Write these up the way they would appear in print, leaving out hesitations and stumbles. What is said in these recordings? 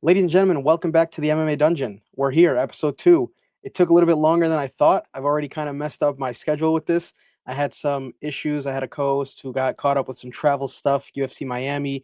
Ladies and gentlemen, welcome back to the MMA Dungeon. We're here, episode 2. It took a little bit longer than I thought. I've already kind of messed up my schedule with this. I had some issues. I had a co-host who got caught up with some travel stuff, UFC Miami,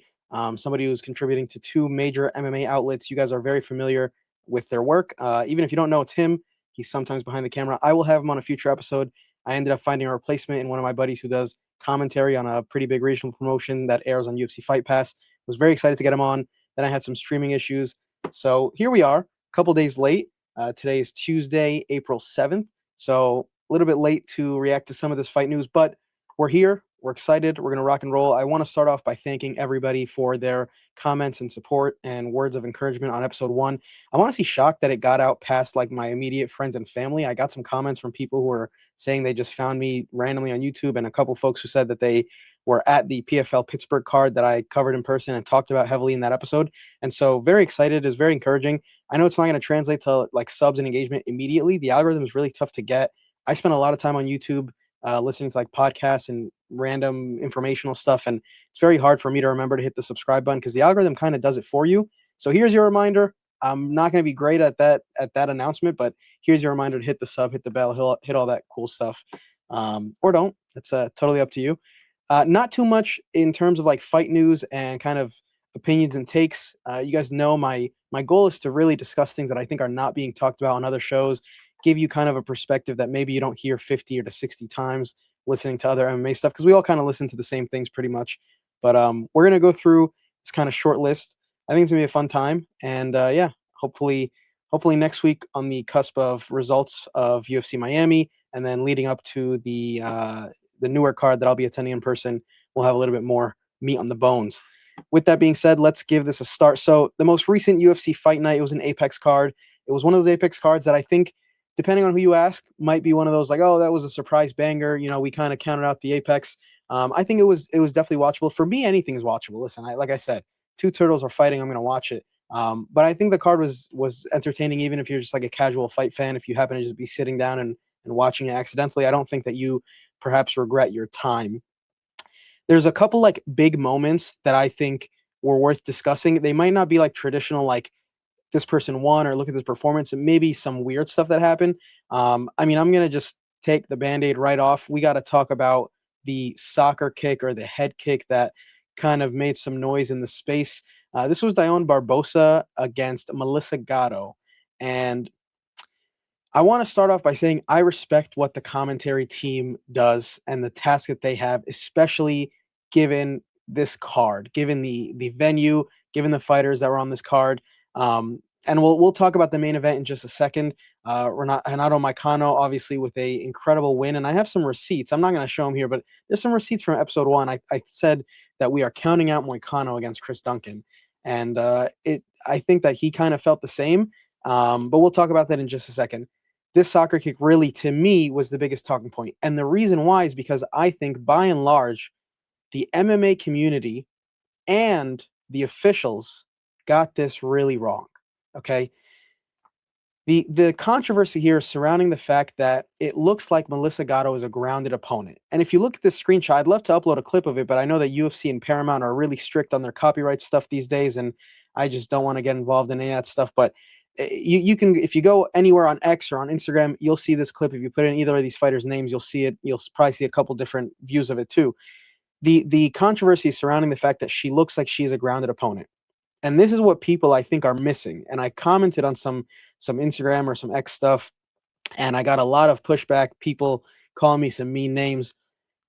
somebody who's contributing to two major MMA outlets. You guys are very familiar with their work. Even if you don't know it's him, he's sometimes behind the camera. I will have him on a future episode. I ended up finding a replacement in one of my buddies who does commentary on a pretty big regional promotion that airs on UFC Fight Pass. Was very excited to get him on. Then I had some streaming issues. So here we are, a couple days late. Today is Tuesday, April 7th. So a little bit late to react to some of this fight news, but we're here. We're excited. We're going to rock and roll. I want to start off by thanking everybody for their comments and support and words of encouragement on episode 1. I'm honestly shocked that it got out past like my immediate friends and family. I got some comments from people who were saying they just found me randomly on YouTube, and a couple folks who said that they were at the PFL Pittsburgh card that I covered in person and talked about heavily in that episode. And so very excited, is very encouraging. I know it's not going to translate to like subs and engagement immediately. The algorithm is really tough to get. I spent a lot of time on YouTube listening to like podcasts and random informational stuff, and it's very hard for me to remember to hit the subscribe button because the algorithm kind of does it for you. So here's your reminder. I'm not going to be great at that announcement, but here's your reminder to hit the sub, hit the bell, hit all that cool stuff, or don't. It's totally up to you. Not too much in terms of like fight news and kind of opinions and takes. You guys know my goal is to really discuss things that I think are not being talked about on other shows, give you kind of a perspective that maybe you don't hear 50 or to 60 times listening to other MMA stuff, because we all kind of listen to the same things pretty much. But we're going to go through this kind of short list. I think it's going to be a fun time. And yeah, hopefully next week on the cusp of results of UFC Miami, and then leading up to the newer card that I'll be attending in person, we'll have a little bit more meat on the bones. With that being said, let's give this a start. So the most recent UFC fight night, it was an Apex card. It was one of those Apex cards that I think, depending on who you ask, might be one of those like, oh, that was a surprise banger. You know, we kind of counted out the Apex. I think it was definitely watchable. For me, anything is watchable. Listen, like I said, two turtles are fighting. I'm going to watch it. But I think the card was entertaining, even if you're just like a casual fight fan. If you happen to just be sitting down and watching it accidentally, I don't think that you perhaps regret your time. There's a couple like big moments that I think were worth discussing. They might not be like traditional, like this person won or look at this performance, and maybe some weird stuff that happened. I mean, I'm going to just take the Band-Aid right off. We got to talk about the soccer kick or the head kick that kind of made some noise in the space. This was Dione Barbosa against Melissa Gatto. And I want to start off by saying I respect what the commentary team does and the task that they have, especially given this card, given the venue, given the fighters that were on this card. And we'll talk about the main event in just a second. Renato Moicano, obviously, with a incredible win, and I have some receipts. I'm not going to show them here, but there's some receipts from episode 1. I said that we are counting out Moicano against Chris Duncan, and I think that he kind of felt the same. But we'll talk about that in just a second. This soccer kick really, to me, was the biggest talking point. And the reason why is because I think, by and large, the MMA community and the officials got this really wrong, okay? The controversy here is surrounding the fact that it looks like Melissa Gatto is a grounded opponent. And if you look at this screenshot, I'd love to upload a clip of it, but I know that UFC and Paramount are really strict on their copyright stuff these days, and I just don't want to get involved in any of that stuff. But you can, if you go anywhere on X or on Instagram, you'll see this clip. If you put in either of these fighters' names, you'll see it. You'll probably see a couple different views of it too. The controversy surrounding the fact that she looks like she's a grounded opponent. And this is what people, I think, are missing. And I commented on some Instagram or some X stuff, and I got a lot of pushback, people calling me some mean names.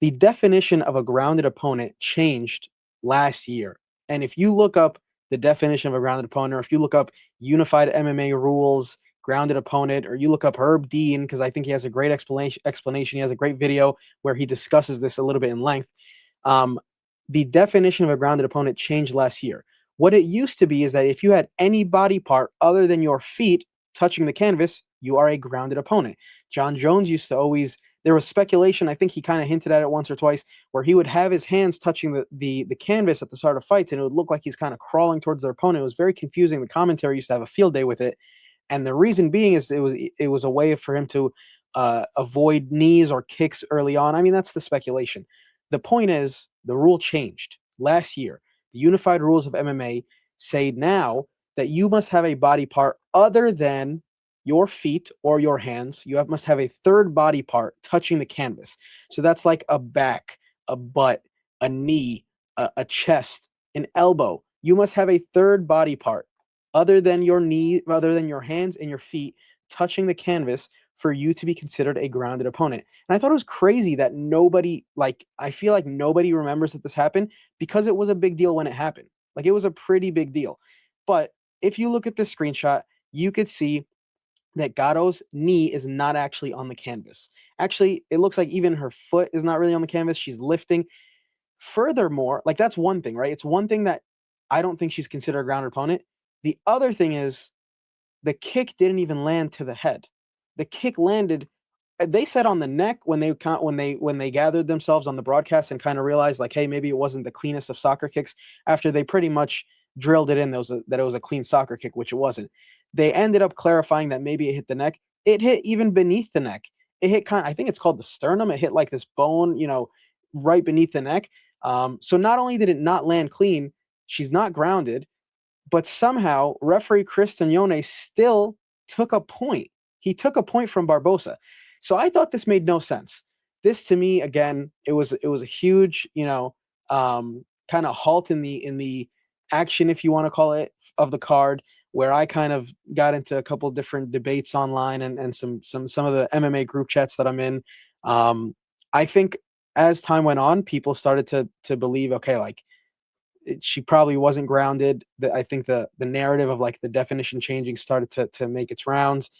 The definition of a grounded opponent changed last year. And if you look up the definition of a grounded opponent, or if you look up unified MMA rules, grounded opponent, or you look up Herb Dean, because I think he has a great explanation. He has a great video where he discusses this a little bit in length. The definition of a grounded opponent changed last year. What it used to be is that if you had any body part other than your feet touching the canvas, you are a grounded opponent. John Jones used to always, there was speculation, I think he kind of hinted at it once or twice, where he would have his hands touching the canvas at the start of fights, and it would look like he's kind of crawling towards their opponent. It was very confusing. The commentary used to have a field day with it. And the reason being is it was a way for him to avoid knees or kicks early on. I mean, that's the speculation. The point is, the rule changed last year. The unified rules of MMA say now that you must have a body part other than your feet or your hands. Must have a third body part touching the canvas. So that's like a back, a butt, a knee, a chest, an elbow. You must have a third body part other than your knee, other than your hands and your feet touching the canvas for you to be considered a grounded opponent. And I thought it was crazy that nobody, like, I feel like nobody remembers that this happened because it was a big deal when it happened. Like, it was a pretty big deal. But if you look at this screenshot, you could see that Gatto's knee is not actually on the canvas. Actually, it looks like even her foot is not really on the canvas. She's lifting. Furthermore, like, that's one thing, right? It's one thing that I don't think she's considered a grounded opponent. The other thing is the kick didn't even land to the head. The kick landed, they said, on the neck when they gathered themselves on the broadcast and kind of realized, like, hey, maybe it wasn't the cleanest of soccer kicks after they pretty much drilled it in that it was a clean soccer kick, which it wasn't. They ended up clarifying that maybe it hit the neck. It hit even beneath the neck. It hit I think it's called the sternum. It hit like this bone, right beneath the neck. So not only did it not land clean, she's not grounded, but somehow referee Chris Tagnone still took a point. He took a point from Barbosa. So I thought this made no sense. This, to me, again, it was a huge, kind of halt in the action, if you want to call it, of the card, where I kind of got into a couple different debates online and some of the MMA group chats that I'm in. I think as time went on, people started to believe, okay, like, she probably wasn't grounded. I think the narrative of, like, the definition changing started to make its rounds.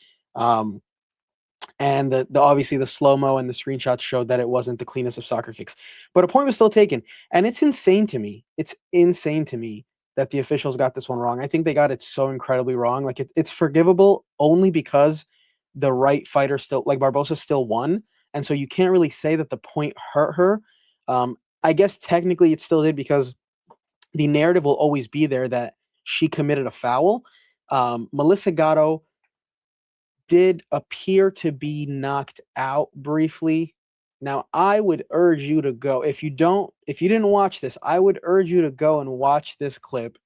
And the obviously the slow-mo and the screenshots showed that it wasn't the cleanest of soccer kicks. But a point was still taken. And it's insane to me. It's insane to me that the officials got this one wrong. I think they got it so incredibly wrong. Like, it's forgivable only because the right fighter still, like, Barbosa, still won. And so you can't really say that the point hurt her. I guess technically it still did, because the narrative will always be there that she committed a foul. Melissa Gatto did appear to be knocked out briefly. Now, I would urge you to go, if you didn't watch this, I would urge you to go and watch this clip.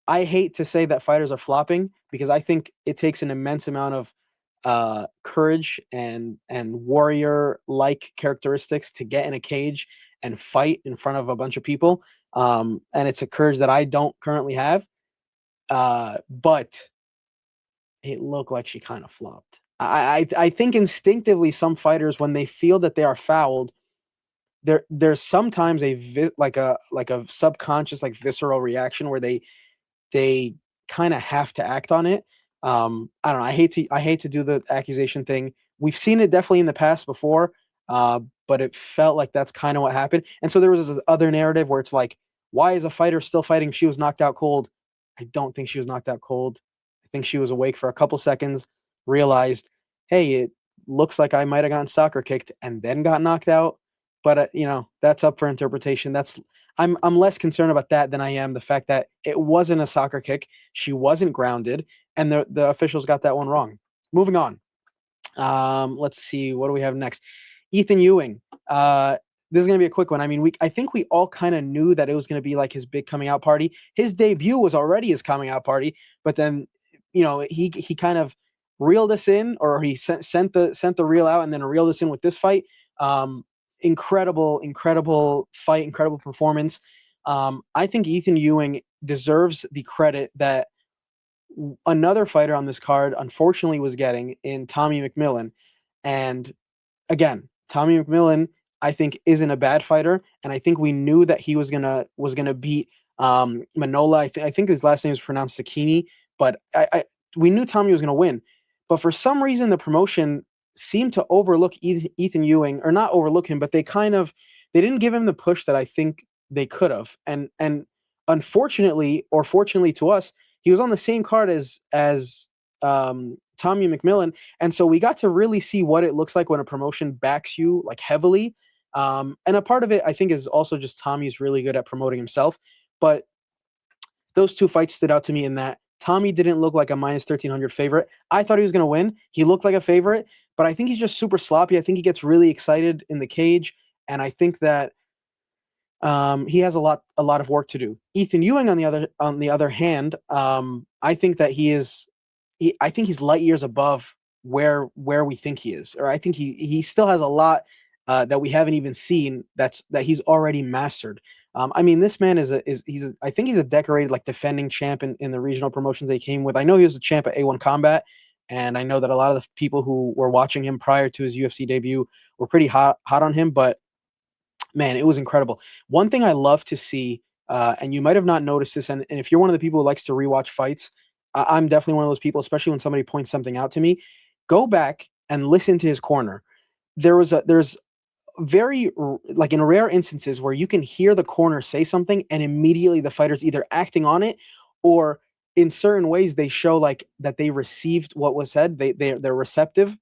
I hate to say that fighters are flopping, because I think it takes an immense amount of courage and warrior-like characteristics to get in a cage and fight in front of a bunch of people. And it's a courage that I don't currently have. But it looked like she kind of flopped. I think instinctively some fighters, when they feel that they are fouled, there's sometimes like a subconscious, like, visceral reaction where they kind of have to act on it. I don't know. I hate to do the accusation thing. We've seen it definitely in the past before, but it felt like that's kind of what happened. And so there was this other narrative where it's like, why is a fighter still fighting if she was knocked out cold? I don't think she was knocked out cold. I think she was awake for a couple seconds, realized, hey, it looks like I might have gotten soccer kicked, and then got knocked out. But that's up for interpretation. I'm less concerned about that than I am the fact that it wasn't a soccer kick. She wasn't grounded, and the officials got that one wrong. Moving on. Let's see, what do we have next? Ethan Ewing. This is going to be a quick one. I mean, I think we all kind of knew that it was going to be like his big coming out party. His debut was already his coming out party, but then, he kind of reeled us in, or he sent the reel out and then reeled us in with this fight. Incredible fight, incredible performance. I think Ethan Ewing deserves the credit that another fighter on this card unfortunately was getting, in Tommy McMillan. And again, Tommy McMillan, I think, isn't a bad fighter, and I think we knew that he was gonna beat Manola. I think his last name is pronounced Sakini, but we knew Tommy was gonna win. But for some reason, the promotion seemed to overlook Ethan Ewing, or not overlook him, but they didn't give him the push that I think they could have. And unfortunately, or fortunately to us, he was on the same card as Tommy McMillan, and so we got to really see what it looks like when a promotion backs you, like, heavily. And a part of it, I think, is also just Tommy's really good at promoting himself. But those two fights stood out to me in that Tommy didn't look like a minus 1,300 favorite. I thought he was going to win. He looked like a favorite, but I think he's just super sloppy. I think he gets really excited in the cage, and I think that He has a lot of work to do. Ethan Ewing, on the other hand, I think that I think he's light years above where we think he is, or I think he still has a lot that we haven't even seen that he's already mastered. I mean, this man I think he's a decorated like defending champ in the regional promotions they came with. I know he was a champ at A1 Combat, and I know that a lot of the people who were watching him prior to his UFC debut were pretty hot on him, but man, it was incredible. One thing I love to see, and you might have not noticed this, and if you're one of the people who likes to rewatch fights, I'm definitely one of those people, especially when somebody points something out to me. Go back and listen to his corner. There's very like in rare instances where you can hear the corner say something and immediately the fighter's either acting on it, or in certain ways they show like that they received what was said. They're receptive,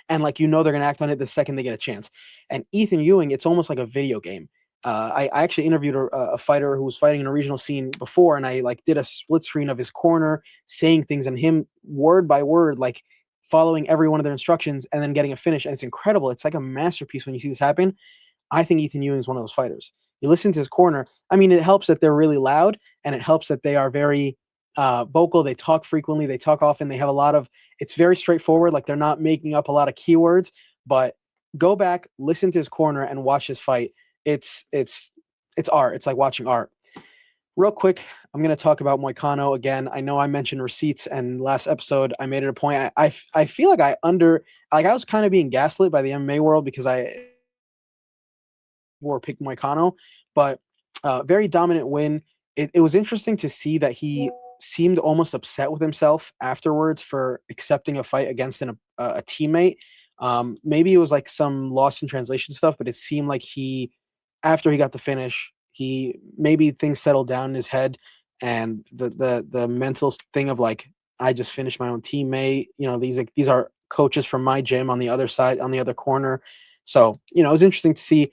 and like they're going to act on it the second they get a chance. And Ethan Ewing, it's almost like a video game. I actually interviewed a fighter who was fighting in a regional scene before, and I like did a split screen of his corner saying things and him word by word, like following every one of their instructions and then getting a finish. And it's incredible. It's like a masterpiece when you see this happen. I think Ethan Ewing is one of those fighters. You listen to his corner. I mean, it helps that they're really loud, and it helps that they are very vocal. They talk frequently. They talk often. They have a lot of. It's very straightforward. Like they're not making up a lot of keywords. But go back, listen to his corner, and watch his fight. It's art. It's like watching art. Real quick, I'm going to talk about Moicano again. I know I mentioned receipts, and last episode I made it a point. I feel like I was kind of being gaslit by the MMA world because I were picked Moicano, but very dominant win. It was interesting to see that he seemed almost upset with himself afterwards for accepting a fight against a teammate. Maybe it was like some lost in translation stuff, but it seemed like after he got the finish, maybe things settled down in his head, and the mental thing of like, I just finished my own teammate. These are coaches from my gym on the other side, on the other corner. So it was interesting to see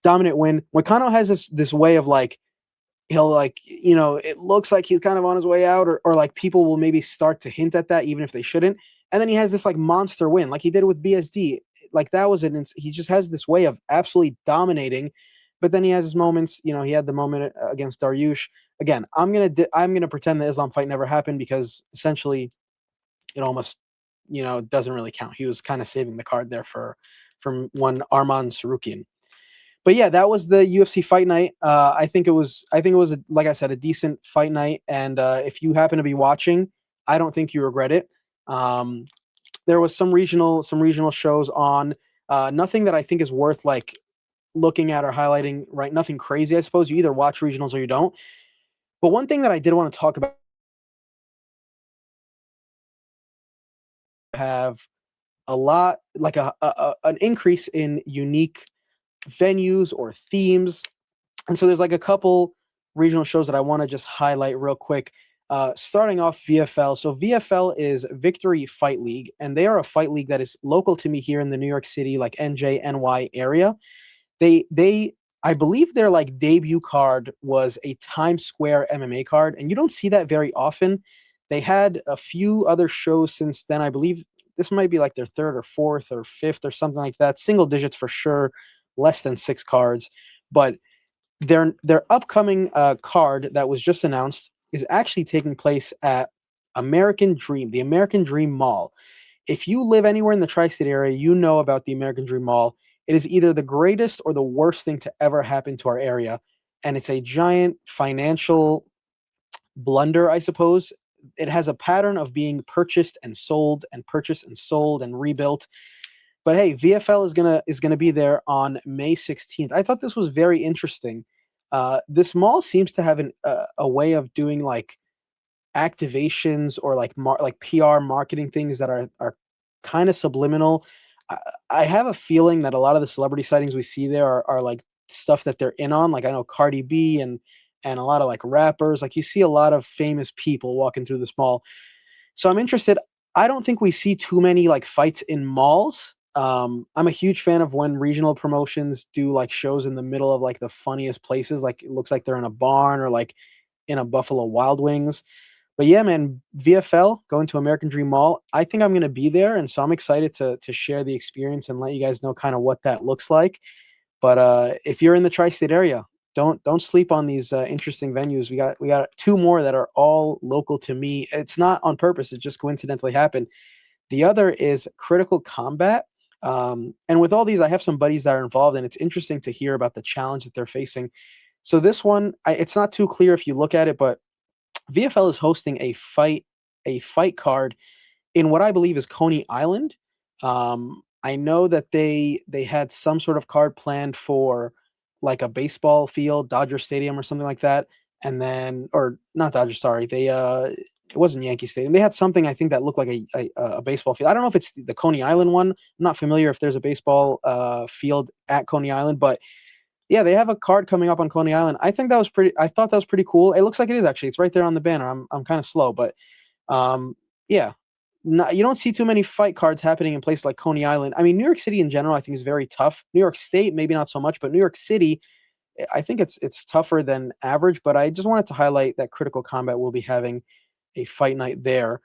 dominant win. Moicano has this way of like, he'll like, it looks like he's kind of on his way out, or like people will maybe start to hint at that even if they shouldn't. And then he has this like monster win, like he did with BSD. Like that was he just has this way of absolutely dominating. But then he has his moments. He had the moment against Dariush. Again, I'm gonna pretend the Islam fight never happened, because essentially it almost doesn't really count. He was kind of saving the card there from one Arman Sarukian. But yeah, that was the UFC fight night. I think it was like I said, a decent fight night. And if you happen to be watching, I don't think you regret it. There was some regional shows on. Nothing that I think is worth like looking at or highlighting. Right, nothing crazy. I suppose you either watch regionals or you don't. But one thing that I did want to talk about, have a lot like an increase in unique venues or themes. And so there's like a couple regional shows that I want to just highlight real quick. Starting off VFL. So VFL is Victory Fight League, and they are a fight league that is local to me here in the New York City, like NJ, area. I believe their like debut card was a Times Square MMA card, and you don't see that very often. They had a few other shows since then. I believe this might be like their third or fourth or fifth or something like that. Single digits for sure, less than 6 cards. But their upcoming card that was just announced is actually taking place at American Dream, the American Dream Mall. If you live anywhere in the tri-state area, you know about the American Dream Mall. It is either the greatest or the worst thing to ever happen to our area. And it's a giant financial blunder, I suppose. It has a pattern of being purchased and sold and purchased and sold and rebuilt. But hey, VFL is gonna be there on May 16th. I thought this was very interesting. This mall seems to have a way of doing like activations or like like PR marketing things that are kind of subliminal. I have a feeling that a lot of the celebrity sightings we see there are like stuff that they're in on. Like I know Cardi B and a lot of like rappers. Like you see a lot of famous people walking through this mall. So I'm interested. I don't think we see too many like fights in malls. I'm a huge fan of when regional promotions do like shows in the middle of like the funniest places. Like it looks like they're in a barn or like in a Buffalo Wild Wings. But yeah, man, VFL going to American Dream Mall. I think I'm going to be there, and so I'm excited to share the experience and let you guys know kind of what that looks like. But if you're in the tri-state area, don't sleep on these interesting venues. We got two more that are all local to me. It's not on purpose; it just coincidentally happened. The other is Critical Combat. And with all these, I have some buddies that are involved, and it's interesting to hear about the challenge that they're facing. So this one, it's not too clear if you look at it, but VFL is hosting a fight card in what I believe is Coney Island. I know that they had some sort of card planned for like a baseball field, Dodger Stadium or something like that, and then or not Dodger, sorry, they it wasn't Yankee Stadium. They had something I think that looked like a baseball field. I don't know if it's the Coney Island one. I'm not familiar if there's a baseball field at Coney Island, but yeah, they have a card coming up on Coney Island. I think that was pretty. I thought that was pretty cool. It looks like it is actually. It's right there on the banner. I'm kind of slow, but yeah, you don't see too many fight cards happening in places like Coney Island. I mean, New York City in general, I think is very tough. New York State, maybe not so much, but New York City, I think it's tougher than average. But I just wanted to highlight that Critical Combat will be having a fight night there.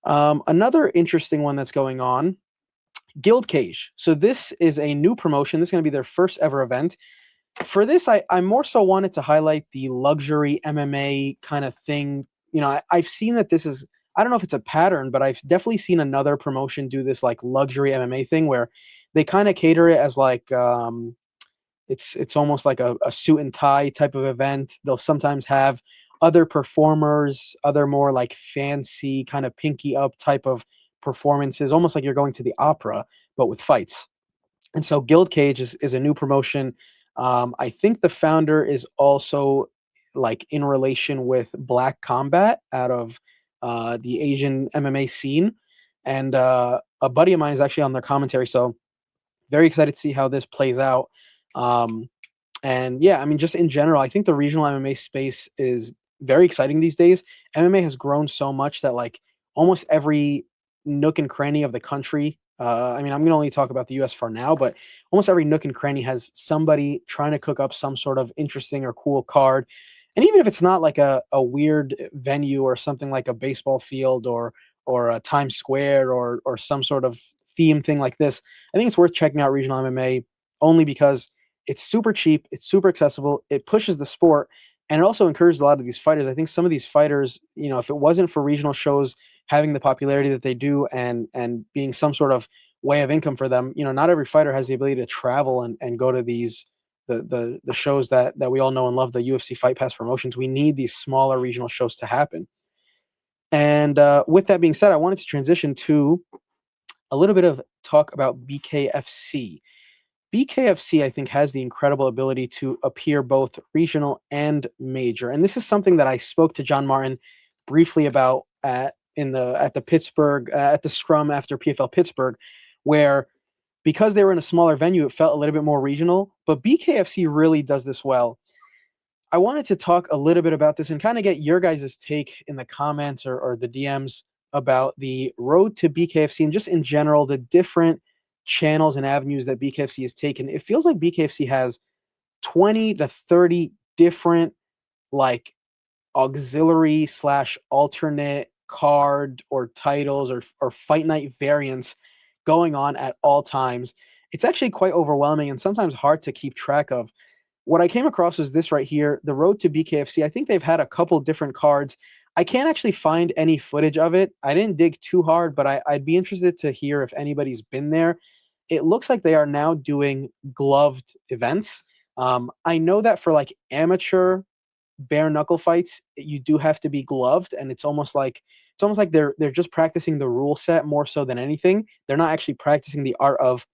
Another interesting one that's going on, Guild Cage. So this is a new promotion. This is going to be their first ever event. For this, I more so wanted to highlight the luxury MMA kind of thing. You know, I've seen that this is, I don't know if it's a pattern, but I've definitely seen another promotion do this like luxury MMA thing where they kind of cater it as like it's almost like a suit and tie type of event. They'll sometimes have other performers, other more like fancy kind of pinky up type of performances, almost like you're going to the opera, but with fights. And so Guild Cage is a new promotion. I think the founder is also like in relation with Black Combat out of the Asian MMA scene. And a buddy of mine is actually on their commentary. So very excited to see how this plays out. Um, and yeah, I mean, just in general, I think the regional MMA space is very exciting these days. MMA has grown so much that like almost every nook and cranny of the country. I mean, I'm going to only talk about the US for now, but almost every nook and cranny has somebody trying to cook up some sort of interesting or cool card. And even if it's not like a weird venue or something like a baseball field or a Times Square or some sort of theme thing like this, I think it's worth checking out regional MMA only because it's super cheap, it's super accessible, it pushes the sport, and it also encourages a lot of these fighters. I think some of these fighters, you know, if it wasn't for regional shows having the popularity that they do and being some sort of way of income for them, you know, not every fighter has the ability to travel and go to these the shows that we all know and love, the UFC Fight Pass promotions. We need these smaller regional shows to happen. And with that being said, I wanted to transition to a little bit of talk about BKFC. BKFC, I think, has the incredible ability to appear both regional and major. And this is something that I spoke to John Martin briefly about at the Pittsburgh at the scrum after PFL Pittsburgh, where because they were in a smaller venue, it felt a little bit more regional. But BKFC really does this well. I wanted to talk a little bit about this and kind of get your guys' take in the comments or the DMs about the road to BKFC and just in general the different channels and avenues that BKFC has taken. It feels like BKFC has 20 to 30 different like auxiliary slash alternate card or titles or fight night variants going on at all times. It's actually quite overwhelming and sometimes hard to keep track of. What I came across was this right here, the road to BKFC. I think they've had a couple different cards. I can't actually find any footage of it. I didn't dig too hard, but I'd be interested to hear if anybody's been there. It looks like they are now doing gloved events. I know that for like amateur bare knuckle fights, you do have to be gloved, and it's almost like they're just practicing the rule set more so than anything. They're not actually practicing the art of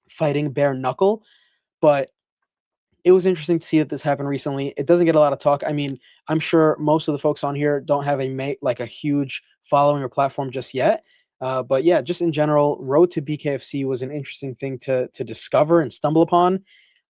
fighting bare knuckle, but it was interesting to see that this happened recently. It doesn't get a lot of talk. I mean, I'm sure most of the folks on here don't have like a huge following or platform just yet. But yeah, just in general, road to BKFC was an interesting thing to discover and stumble upon.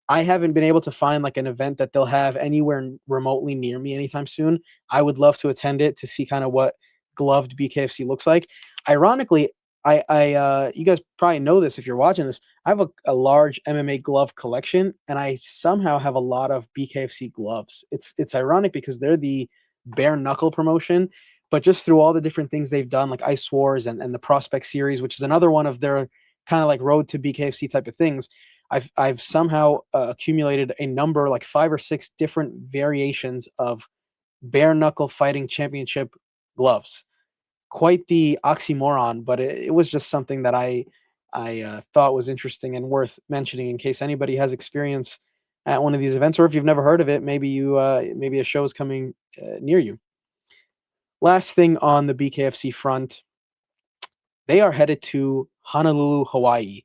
I haven't been able to find like an event that they'll have anywhere remotely near me anytime soon. I would love to attend it to see kind of what gloved BKFC looks like. Ironically, you guys probably know this if you're watching this. I have a large MMA glove collection, and I somehow have a lot of BKFC gloves. It's ironic because they're the bare knuckle promotion, but just through all the different things they've done, like Ice Wars and the Prospect series, which is another one of their kind of like road to BKFC type of things, I've somehow accumulated a number, like 5 or 6 different variations of bare knuckle fighting championship gloves. Quite the oxymoron, but it was just something that I thought was interesting and worth mentioning in case anybody has experience at one of these events, or if you've never heard of it, maybe a show is coming near you. Last thing on the BKFC front, they are headed to Honolulu, Hawaii.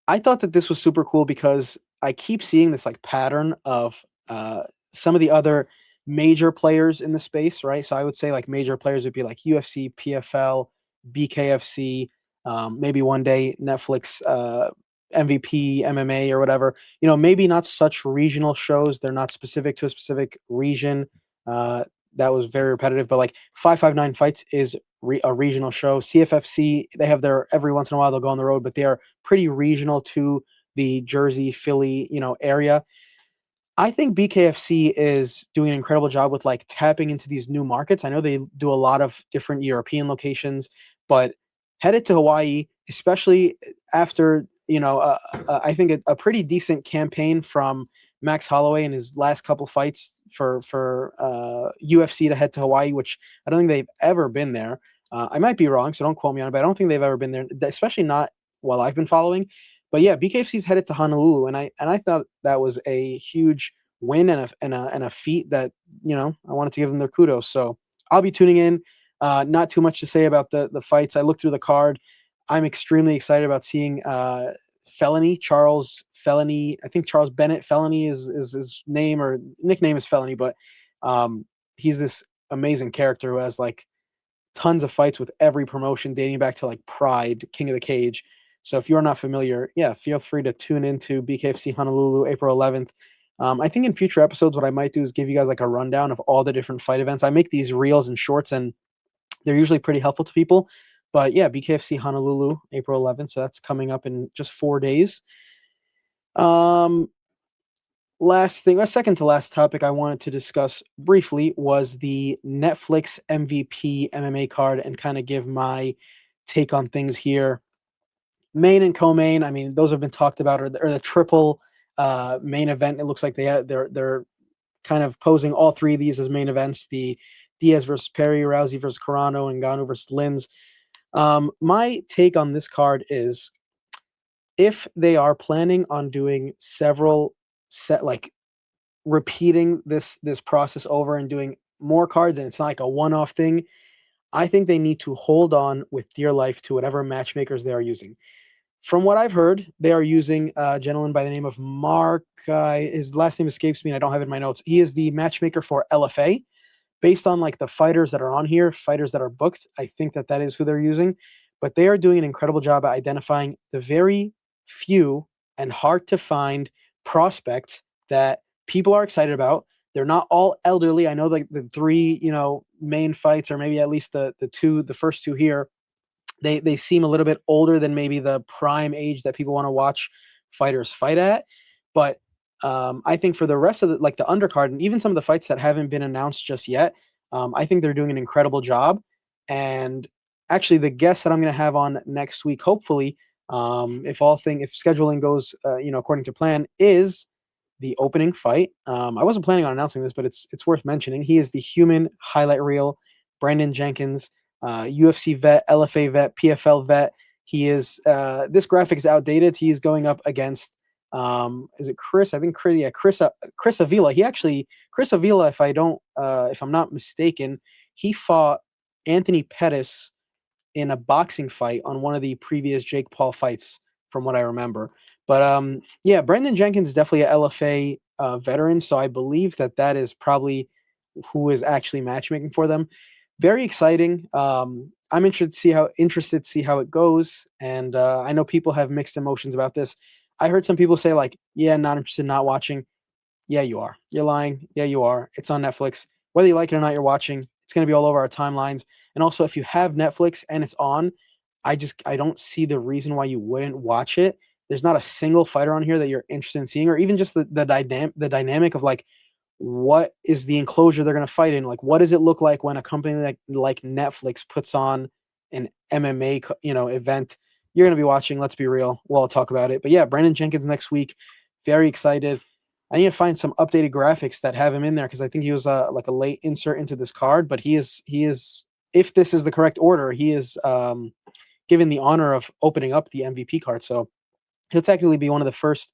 I thought that this was super cool because I keep seeing this like pattern of some of the other major players in the space, right? So I would say like major players would be like UFC, PFL, BKFC, maybe one day Netflix, MVP, MMA, or whatever. Maybe not such regional shows. They're not specific to a specific region. Uh, that was very repetitive, but like 559 Fights is a regional show. CFFC, they have their every once in a while they'll go on the road, but they are pretty regional to the Jersey, Philly, area. I think BKFC is doing an incredible job with like tapping into these new markets. I know they do a lot of different European locations, but headed to Hawaii, especially after I think a pretty decent campaign from Max Holloway in his last couple fights for UFC to head to Hawaii, which I don't think they've ever been there. I might be wrong, so don't quote me on it, but I don't think they've ever been there, especially not while I've been following. But yeah, BKFC's headed to Honolulu, and I thought that was a huge win and a feat that I wanted to give them their kudos. So I'll be tuning in. Not too much to say about the fights. I looked through the card. I'm extremely excited about seeing Felony Charles Felony. I think Charles Bennett Felony is his name or nickname is Felony, but he's this amazing character who has like tons of fights with every promotion dating back to like Pride, King of the Cage. So if you're not familiar, yeah, feel free to tune into BKFC Honolulu, April 11th. I think in future episodes, what I might do is give you guys like a rundown of all the different fight events. I make these reels and shorts, and they're usually pretty helpful to people. But yeah, BKFC Honolulu, April 11th. So that's coming up in just 4 days. Last thing, a second to last topic I wanted to discuss briefly was the Netflix MVP MMA card and kind of give my take on things here. Main and co-main, I mean, those have been talked about, or the triple main event. It looks like they're kind of posing all three of these as main events: the Diaz versus Perry, Rousey versus Carano, and Ngannou versus Lins. My take on this card is if they are planning on doing several like repeating this process over and doing more cards, and it's not like a one-off thing, I think they need to hold on with dear life to whatever matchmakers they are using. From what I've heard, they are using a gentleman by the name of Mark. His last name escapes me, and I don't have it in my notes. He is the matchmaker for LFA. Based on like the fighters that are on here, fighters that are booked, I think that is who they're using. But they are doing an incredible job at identifying the very few and hard to find prospects that people are excited about. They're not all elderly. I know like the three, main fights, or maybe at least the first two here, they seem a little bit older than maybe the prime age that people want to watch fighters fight at. But I think for the rest of the undercard and even some of the fights that haven't been announced just yet, I think they're doing an incredible job. And actually, the guest that I'm going to have on next week, hopefully, if scheduling goes according to plan, is the opening fight. I wasn't planning on announcing this, but it's worth mentioning. He is the human highlight reel, Brandon Jenkins. UFC vet, LFA vet, PFL vet. He is this graphic is outdated. He's going up against is it Chris? I think Chris Avila. Chris Avila, if I'm not mistaken, he fought Anthony Pettis in a boxing fight on one of the previous Jake Paul fights, from what I remember. But yeah, Brandon Jenkins is definitely a LFA veteran, so I believe that is probably who is actually matchmaking for them. Very exciting. I'm interested to see how it goes, and I know people have mixed emotions about this. I heard some people say like, "Yeah, not interested, not watching." Yeah, you are. You're lying. Yeah, you are. It's on Netflix. Whether you like it or not, you're watching. It's going to be all over our timelines. And also, if you have Netflix and it's on, I don't see the reason why you wouldn't watch it. There's not a single fighter on here that you're interested in seeing, or even just the dynamic of like, what is the enclosure they're going to fight in? Like, what does it look like when a company like Netflix puts on an MMA, event you're going to be watching. Let's be real. We'll all talk about it. But yeah, Brandon Jenkins next week. Very excited. I need to find some updated graphics that have him in there because I think he was like a late insert into this card. But he is if this is the correct order, he is given the honor of opening up the MVP card. So he'll technically be one of the first.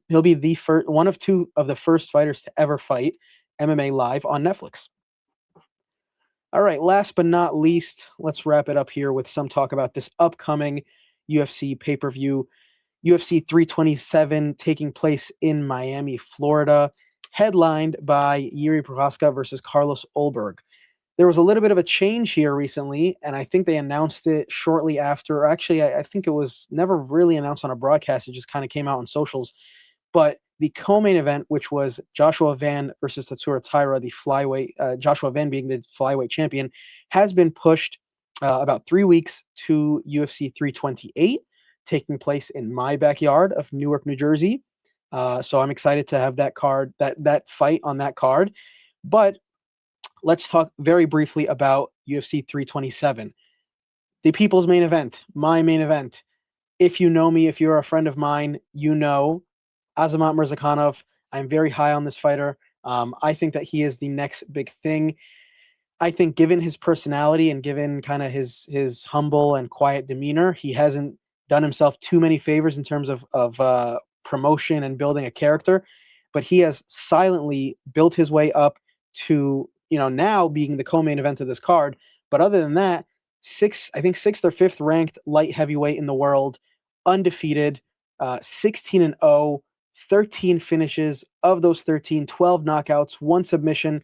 He'll be the first, one of two of the first fighters to ever fight MMA live on Netflix. All right, last but not least, let's wrap it up here with some talk about this upcoming UFC pay-per-view, UFC 327, taking place in Miami, Florida, headlined by Yuri Prochazka versus Carlos Ulberg. There was a little bit of a change here recently, and I think they announced it shortly after. Actually, I think it was never really announced on a broadcast. It just kind of came out on socials. But the co-main event, which was Joshua Van versus Tatsuro Taira, the flyweight, Joshua Van being the flyweight champion, has been pushed about 3 weeks to UFC 328, taking place in my backyard of Newark, New Jersey. So I'm excited to have that card, that fight on that card. But let's talk very briefly about UFC 327, the people's main event, my main event. If you know me, if you're a friend of mine, you know Azamat Mirzakhanov. I'm very high on this fighter. I think that he is the next big thing. I think given his personality and given kind of his humble and quiet demeanor, he hasn't done himself too many favors in terms of promotion and building a character, but he has silently built his way up to, now being the co-main event of this card. But other than that, I think sixth or fifth ranked light heavyweight in the world, undefeated, 16-0, 13 finishes. Of those 13, 12 knockouts, one submission.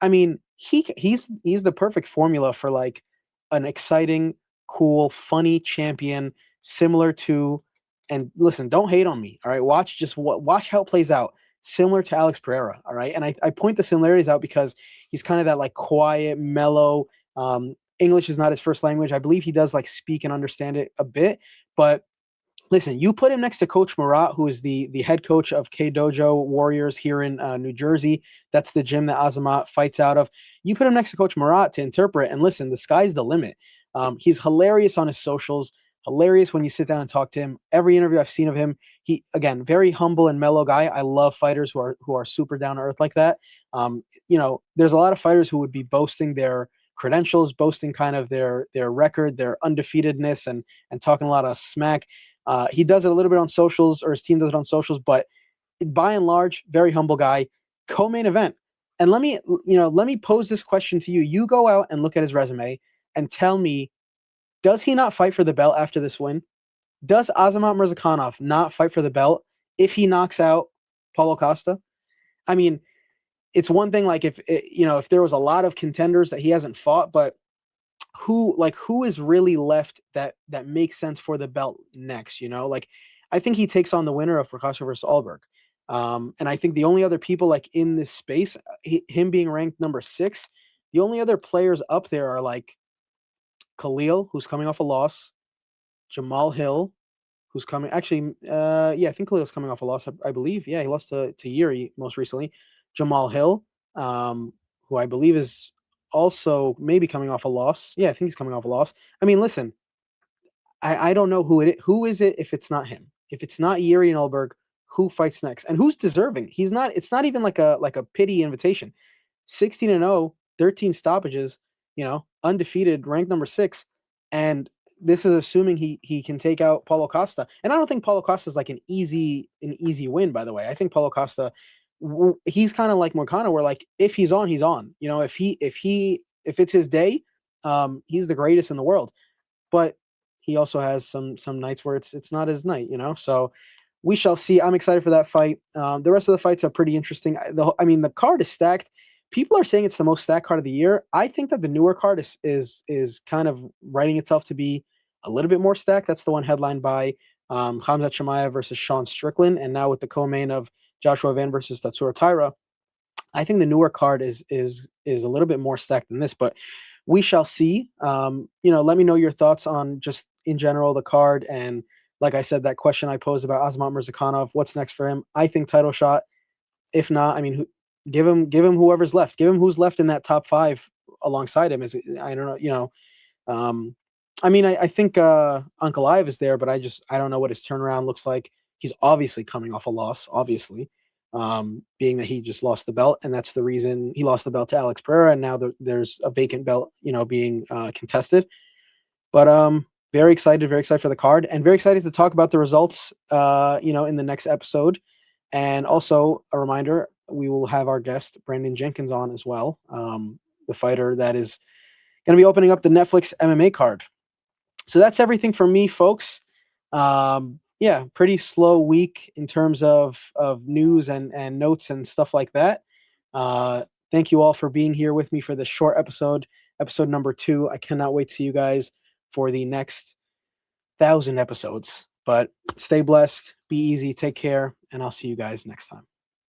I mean, he's the perfect formula for like an exciting, cool, funny champion, similar to, and listen, don't hate on me. All right. Watch how it plays out. Similar to Alex Pereira. All right. And I point the similarities out because he's kind of that like quiet, mellow, English is not his first language. I believe he does like speak and understand it a bit, but listen, you put him next to Coach Murat, who is the head coach of K Dojo Warriors here in New Jersey. That's the gym that Azamat fights out of. You put him next to Coach Murat to interpret, and listen, the sky's the limit. He's hilarious on his socials, hilarious when you sit down and talk to him. Every interview I've seen of him, he, again, very humble and mellow guy. I love fighters who are super down to earth like that. There's a lot of fighters who would be boasting their credentials, boasting kind of their record, their undefeatedness, and talking a lot of smack. He does it a little bit on socials, or his team does it on socials, but by and large, very humble guy. Co-main event. And let me pose this question to you. You go out and look at his resume and tell me, does he not fight for the belt after this win? Does Azamat Mirzakhanov not fight for the belt if he knocks out Paulo Costa? I mean, it's one thing like if there was a lot of contenders that he hasn't fought, but who is really left that makes sense for the belt next? Like I think he takes on the winner of Prochazka versus Ulberg. And I think the only other people like in this space, him being ranked number 6, the only other players up there are like Khalil, who's coming off a loss, Jamal Hill, who's coming actually, I think Khalil's coming off a loss, I believe. Yeah, he lost to Yuri most recently. Jamal Hill, who I believe is also maybe coming off a loss. Yeah, I think he's coming off a loss. I mean, listen, I don't know who is it if it's not him. If it's not Yuri and Ulberg, who fights next? And who's deserving? It's not even like a pity invitation. 16-0, 13 stoppages, undefeated, ranked number 6. And this is assuming he can take out Paulo Costa. And I don't think Paulo Costa is like an easy win, by the way. I think Paulo Costa, he's kind of like Moicano, where like if he's on, he's on. If it's his day, he's the greatest in the world. But he also has some nights where it's not his night, So we shall see. I'm excited for that fight. The rest of the fights are pretty interesting. The card is stacked. People are saying it's the most stacked card of the year. I think that the newer card is kind of writing itself to be a little bit more stacked. That's the one headlined by Khamzat Chimaev versus Sean Strickland, and now with the co-main of Joshua Van versus Tatsuro Taira. I think the newer card is a little bit more stacked than this, but we shall see. Let me know your thoughts on just in general the card, and like I said, that question I posed about Azamat Mirzakhanov, what's next for him? I think title shot. If not, I mean, give him whoever's left. Give him who's left in that top 5 alongside him. I don't know, I mean, I think Ankalaev is there, but I don't know what his turnaround looks like. He's obviously coming off a loss, obviously, being that he just lost the belt, and that's the reason he lost the belt to Alex Pereira, and now there's a vacant belt, being contested. But very excited for the card, and very excited to talk about the results, in the next episode. And also a reminder, we will have our guest Brandon Jenkins on as well, the fighter that is going to be opening up the Netflix MMA card. So that's everything for me, folks. Yeah, pretty slow week in terms of news and notes and stuff like that. Thank you all for being here with me for this short episode number 2. I cannot wait to see you guys for the next 1,000 episodes. But stay blessed, be easy, take care, and I'll see you guys next time.